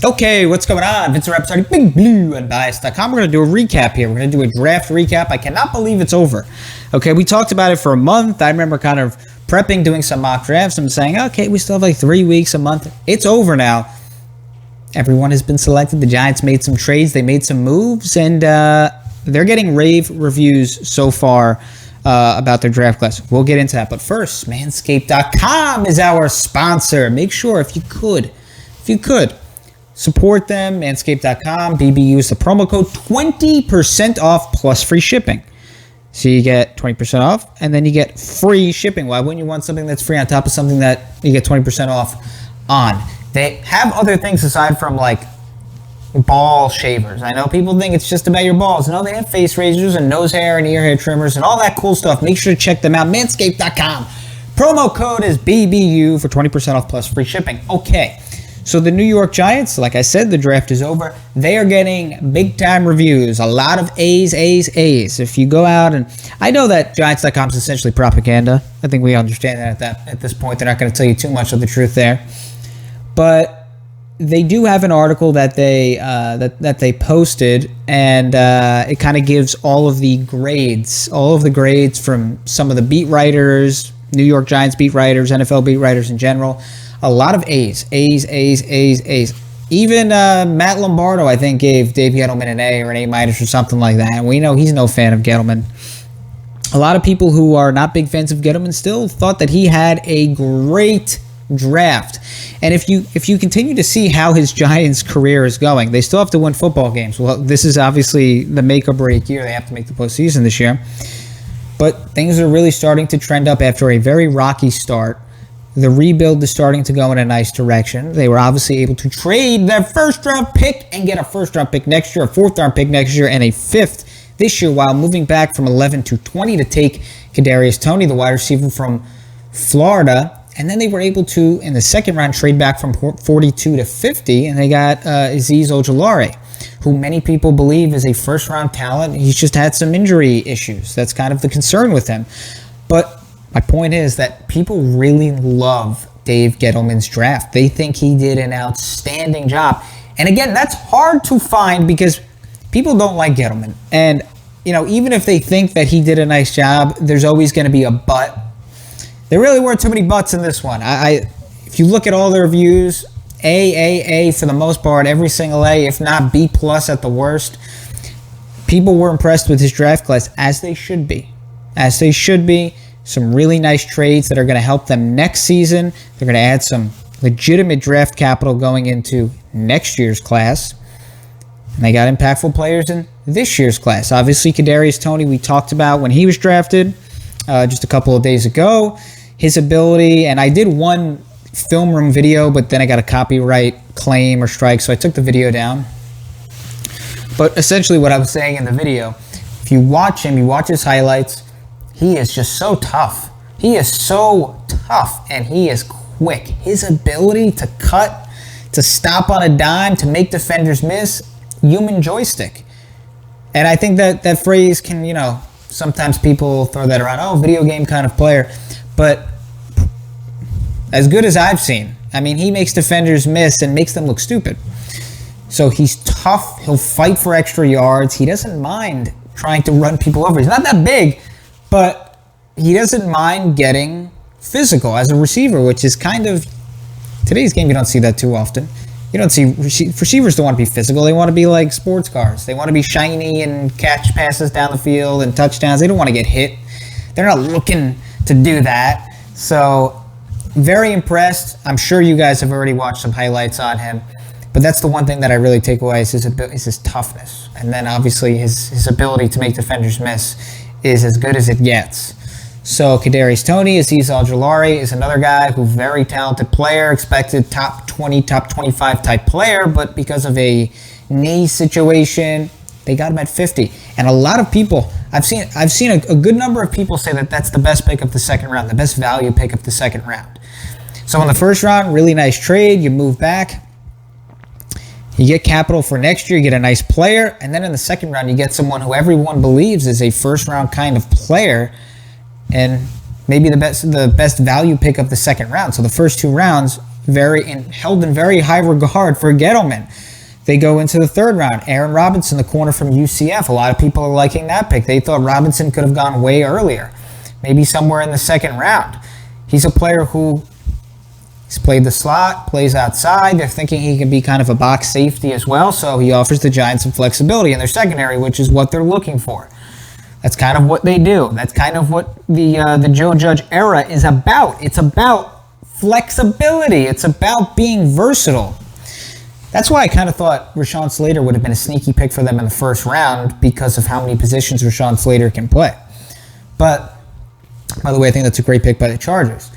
Okay, what's going on? Vince Rapsardi, Big Blue, Unbiased.com. We're going to do a recap here. We're going to do a draft recap. I cannot believe it's over. Okay, we talked about it for a month. I remember kind of prepping, doing some mock drafts, and saying, okay, we still have like 3 weeks, a month. It's over now. Everyone has been selected. The Giants made some trades. They made some moves, and they're getting rave reviews so far about their draft class. We'll get into that. But first, Manscaped.com is our sponsor. Make sure, if you could, support them, Manscaped.com. BBU is the promo code, 20% off plus free shipping. So you get 20% off, and then you get free shipping. Why wouldn't you want something that's free on top of something that you get 20% off on? They have other things aside from, like, ball shavers. I know people think it's just about your balls. No, they have face razors and nose hair and ear hair trimmers and all that cool stuff. Make sure to check them out, Manscaped.com. Promo code is BBU for 20% off plus free shipping. Okay. So the New York Giants, like I said, the draft is over. They are getting big-time reviews, a lot of A's. If you go out and... I know that Giants.com is essentially propaganda. I think we understand that at this point. They're not going to tell you too much of the truth there. But they do have an article that they posted, and it kind of gives all of the grades from some of the beat writers, New York Giants beat writers, NFL beat writers in general. A lot of A's. Even Matt Lombardo, I think, gave Dave Gettleman an A or an A- or something like that. And we know he's no fan of Gettleman. A lot of people who are not big fans of Gettleman still thought that he had a great draft. And if you continue to see how his Giants career is going, they still have to win football games. Well, this is obviously the make or break year. They have to make the postseason this year. But things are really starting to trend up after a very rocky start. The rebuild is starting to go in a nice direction. They were obviously able to trade their first-round pick and get a first-round pick next year, a fourth-round pick next year, and a fifth this year, while moving back from 11 to 20 to take Kadarius Toney, the wide receiver from Florida. And then they were able to, in the second round, trade back from 42 to 50, and they got Azeez Ojulari, who many people believe is a first-round talent. He's just had some injury issues. That's kind of the concern with him. But my point is that people really love Dave Gettleman's draft. They think he did an outstanding job. And again, that's hard to find because people don't like Gettleman. And, even if they think that he did a nice job, there's always going to be a but. There really weren't too many buts in this one. If you look at all the reviews, A for the most part, every single A, if not B+ at the worst. People were impressed with his draft class, as they should be. Some really nice trades that are going to help them next season. They're going to add some legitimate draft capital going into next year's class. And they got impactful players in this year's class. Obviously, Kadarius Toney, we talked about when he was drafted just a couple of days ago. His ability, and I did one film room video, but then I got a copyright claim or strike, so I took the video down. But essentially what I was saying in the video, if you watch him, you watch his highlights, he is just so tough. He is so tough, and he is quick. His ability to cut, to stop on a dime, to make defenders miss, human joystick. And I think that phrase can, sometimes people throw that around, video game kind of player. But as good as I've seen, he makes defenders miss and makes them look stupid. So he's tough. He'll fight for extra yards. He doesn't mind trying to run people over. He's not that big, but he doesn't mind getting physical as a receiver, which is kind of... Today's game, you don't see that too often. You don't see... Receivers don't want to be physical. They want to be like sports cars. They want to be shiny and catch passes down the field and touchdowns. They don't want to get hit. They're not looking to do that. So, very impressed. I'm sure you guys have already watched some highlights on him. But that's the one thing that I really take away is his toughness. And then, obviously, his ability to make defenders miss is as good as it gets. So, Kadarius Toney, Azeez Ojulari is another guy who very talented player, expected top 20, top 25 type player, but because of a knee situation, they got him at 50. And a lot of people, I've seen a good number of people say that that's the best pick of the second round, the best value pick of the second round. So in the first round, really nice trade. You move back. You get capital for next year. You get a nice player. And then in the second round, you get someone who everyone believes is a first round kind of player. And maybe the best value pick of the second round. So the first two rounds, held in very high regard for Gettleman. They go into the third round. Aaron Robinson, the corner from UCF. A lot of people are liking that pick. They thought Robinson could have gone way earlier, maybe somewhere in the second round. He's a player who he's played the slot, plays outside. They're thinking he can be kind of a box safety as well, so he offers the Giants some flexibility in their secondary, which is what they're looking for. That's kind of what they do. That's kind of what the Joe Judge era is about. It's about flexibility. It's about being versatile. That's why I kind of thought Rashawn Slater would have been a sneaky pick for them in the first round because of how many positions Rashawn Slater can play. But, by the way, I think that's a great pick by the Chargers.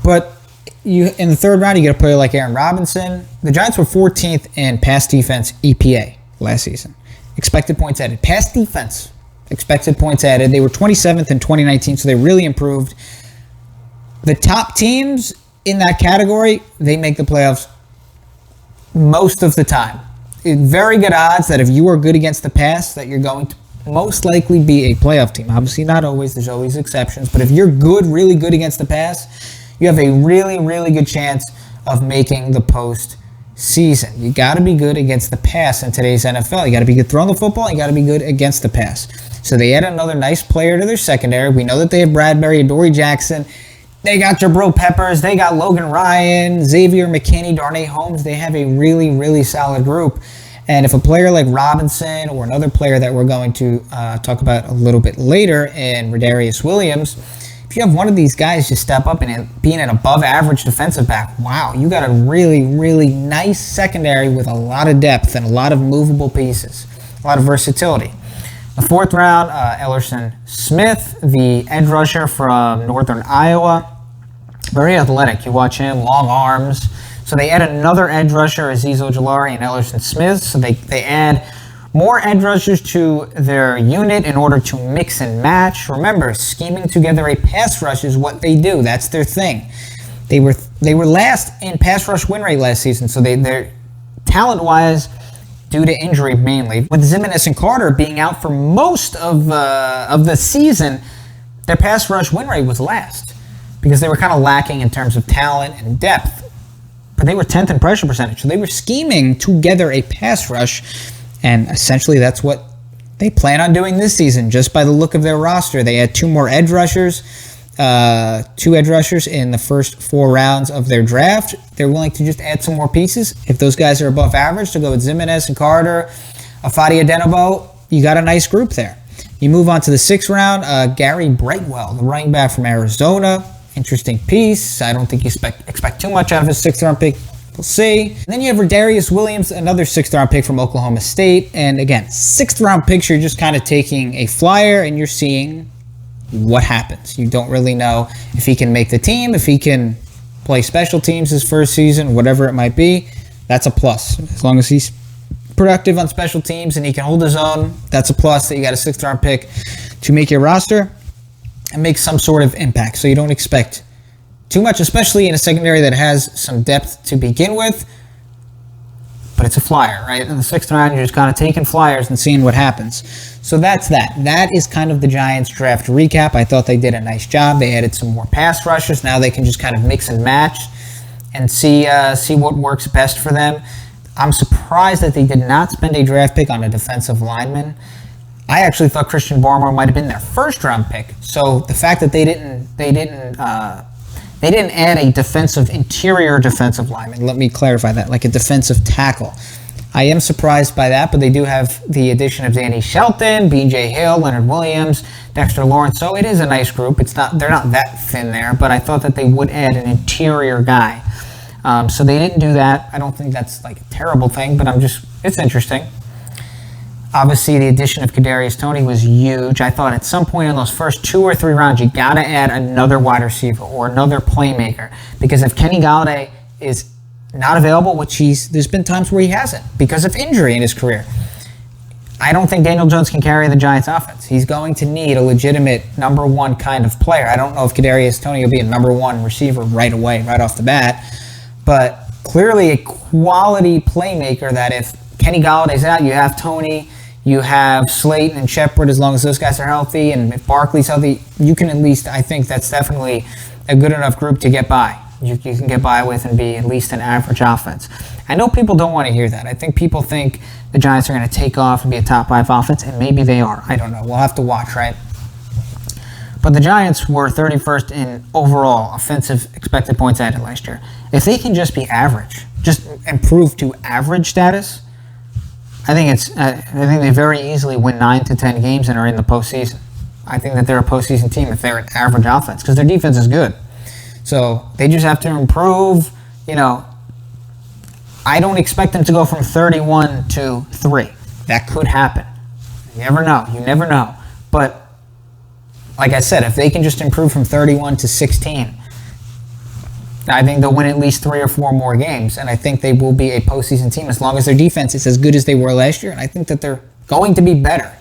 But in the third round, you get a player like Aaron Robinson. The Giants were 14th in pass defense EPA last season. Expected points added. Pass defense, expected points added. They were 27th in 2019, so they really improved. The top teams in that category, they make the playoffs most of the time. Very good odds that if you are good against the pass, that you're going to most likely be a playoff team. Obviously not always. There's always exceptions. But if you're good, really good against the pass, you have a really, really good chance of making the postseason. You got to be good against the pass in today's NFL. You got to be good throwing the football. You got to be good against the pass. So they add another nice player to their secondary. We know that they have Bradbury, Adoree Jackson. They got Jabril Peppers. They got Logan Ryan, Xavier McKinney, Darnay Holmes. They have a really, really solid group. And if a player like Robinson or another player that we're going to talk about a little bit later in Rodarius Williams, if you have one of these guys just step up and being an above-average defensive back, wow, you got a really, really nice secondary with a lot of depth and a lot of movable pieces, a lot of versatility. The fourth round, Elerson Smith, the edge rusher from Northern Iowa. Very athletic. You watch him, long arms. So they add another edge rusher, Azeez Ojulari and Elerson Smith. So they add more edge rushers to their unit in order to mix and match. Remember, scheming together a pass rush is what they do. That's their thing. They were last in pass rush win rate last season. So they're talent-wise, due to injury mainly, with Zimenez and Carter being out for most of the season, their pass rush win rate was last because they were kind of lacking in terms of talent and depth. But they were 10th in pressure percentage, so they were scheming together a pass rush, and essentially that's what they plan on doing this season. Just by the look of their roster, they had two edge rushers in the first 4 rounds of their draft. They're willing to just add some more pieces. If those guys are above average, to go with Zimenez and Carter, Afadi Adenabo, you got a nice group there. You move on to the 6th round, Gary Brightwell, the running back from Arizona. Interesting piece. I don't think you expect too much out of his 6th round pick. We'll see. And then you have Rodarius Williams, another 6th round pick from Oklahoma State. And again, 6th round picks, you're just kind of taking a flyer and you're seeing what happens. You don't really know if he can make the team, if he can play special teams his first season, whatever it might be. That's a plus. As long as he's productive on special teams and he can hold his own, that's a plus that you got a 6th round pick to make your roster and make some sort of impact. So you don't expect too much, especially in a secondary that has some depth to begin with. But it's a flyer, right? In the 6th round, you're just kind of taking flyers and seeing what happens. So that's that. That is kind of the Giants draft recap. I thought they did a nice job. They added some more pass rushers. Now they can just kind of mix and match and see what works best for them. I'm surprised that they did not spend a draft pick on a defensive lineman. I actually thought Christian Barmore might have been their 1st round pick. So the fact that they didn't add a interior defensive lineman. Let me clarify that, like a defensive tackle. I am surprised by that, but they do have the addition of Danny Shelton, B.J. Hill, Leonard Williams, Dexter Lawrence. So it is a nice group. They're not that thin there, but I thought that they would add an interior guy. So they didn't do that. I don't think that's like a terrible thing, but it's interesting. Obviously, the addition of Kadarius Toney was huge. I thought at some point in those first 2 or 3 rounds, you got to add another wide receiver or another playmaker. Because if Kenny Golladay is not available, which there's been times where he hasn't because of injury in his career, I don't think Daniel Jones can carry the Giants' offense. He's going to need a legitimate number 1 kind of player. I don't know if Kadarius Toney will be a number 1 receiver right away, right off the bat, but clearly a quality playmaker that if Kenny Galladay's out, you have Toney, you have Slayton and Shepard, as long as those guys are healthy, and if Barkley's healthy, you can at least, I think that's definitely a good enough group to get by. you can get by with and be at least an average offense. I know people don't want to hear that. I think people think the Giants are going to take off and be a top 5 offense, and maybe they are. I don't know. We'll have to watch, right? But the Giants were 31st in overall offensive expected points added last year. If they can just be average, just improve to average status, I think they very easily win 9 to 10 games and are in the postseason. I think that they're a postseason team if they're an average offense because their defense is good. So they just have to improve. I don't expect them to go from 31 to 3. That could happen. You never know. You never know. But like I said, if they can just improve from 31 to 16, I think they'll win at least 3 or 4 more games, and I think they will be a postseason team as long as their defense is as good as they were last year, and I think that they're going to be better.